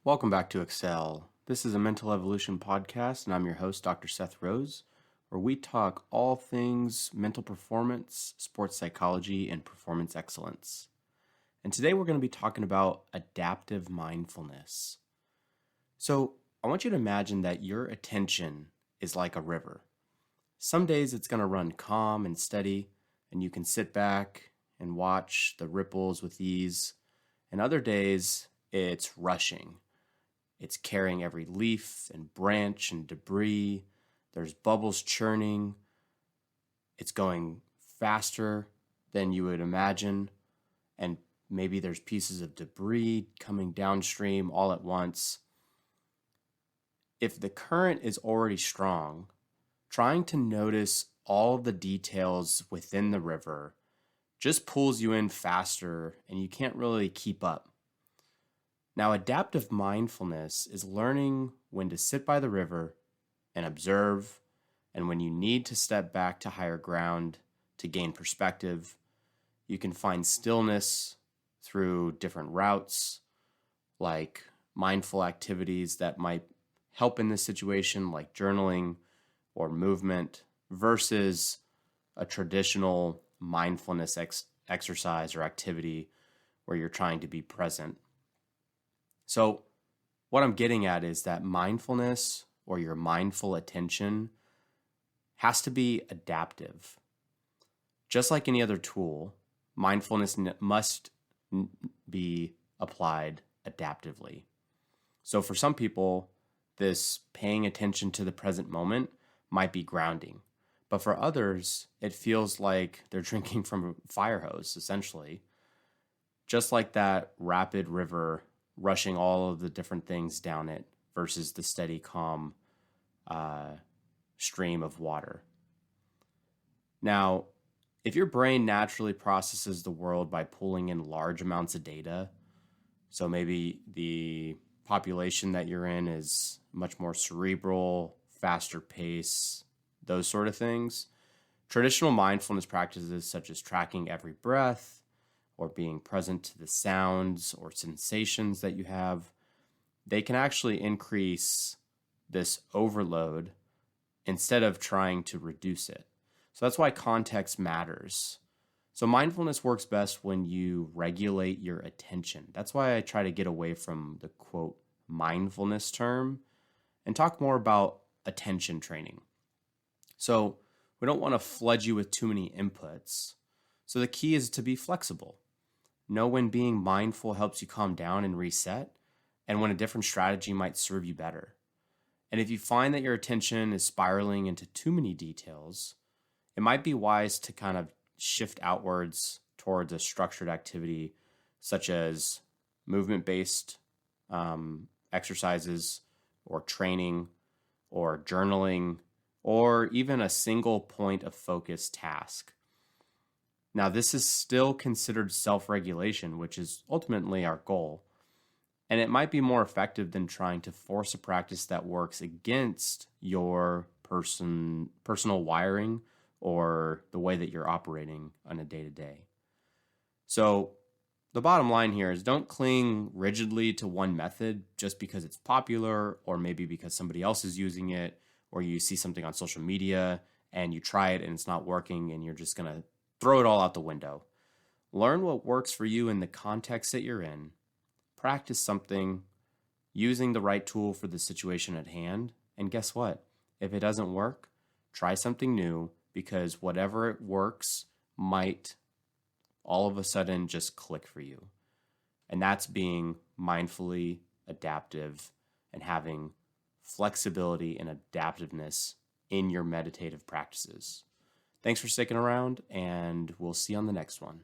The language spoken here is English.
Welcome back to Excel. This is a mental evolution podcast, and I'm your host, Dr. Seth Rose, where we talk all things mental performance, sports psychology, and performance excellence. And today we're going to be talking about adaptive mindfulness. So I want you to imagine that your attention is like a river. Some days it's going to run calm and steady, and you can sit back and watch the ripples with ease. And other days it's rushing. It's carrying every leaf and branch and debris. There's bubbles churning. It's going faster than you would imagine. And maybe there's pieces of debris coming downstream all at once. If the current is already strong, trying to notice all the details within the river just pulls you in faster and you can't really keep up. Now, adaptive mindfulness is learning when to sit by the river and observe, and when you need to step back to higher ground to gain perspective. You can find stillness through different routes, like mindful activities that might help in this situation, like journaling or movement, versus a traditional mindfulness exercise or activity where you're trying to be present. So what I'm getting at is that mindfulness or your mindful attention has to be adaptive. Just like any other tool, mindfulness must be applied adaptively. So for some people, this paying attention to the present moment might be grounding. But for others, it feels like they're drinking from a fire hose, essentially. Just like that rapid river rushing all of the different things down it versus the steady, calm stream of water. Now, if your brain naturally processes the world by pulling in large amounts of data, so maybe the population that you're in is much more cerebral, faster pace, those sort of things, traditional mindfulness practices such as tracking every breath, or being present to the sounds or sensations that you have, they can actually increase this overload instead of trying to reduce it. So that's why context matters. So mindfulness works best when you regulate your attention. That's why I try to get away from the quote mindfulness term and talk more about attention training. So we don't want to flood you with too many inputs. So the key is to be flexible. Know when being mindful helps you calm down and reset, and when a different strategy might serve you better. And if you find that your attention is spiraling into too many details, it might be wise to kind of shift outwards towards a structured activity such as movement-based exercises or training or journaling or even a single point of focus task. Now, this is still considered self-regulation, which is ultimately our goal, and it might be more effective than trying to force a practice that works against your personal wiring or the way that you're operating on a day-to-day. So the bottom line here is don't cling rigidly to one method just because it's popular or maybe because somebody else is using it or you see something on social media and you try it and it's not working and you're just going to throw it all out the window. Learn what works for you in the context that you're in. Practice something using the right tool for the situation at hand. And guess what? If it doesn't work, try something new because whatever it works might all of a sudden just click for you. And that's being mindfully adaptive and having flexibility and adaptiveness in your meditative practices. Thanks for sticking around, and we'll see you on the next one.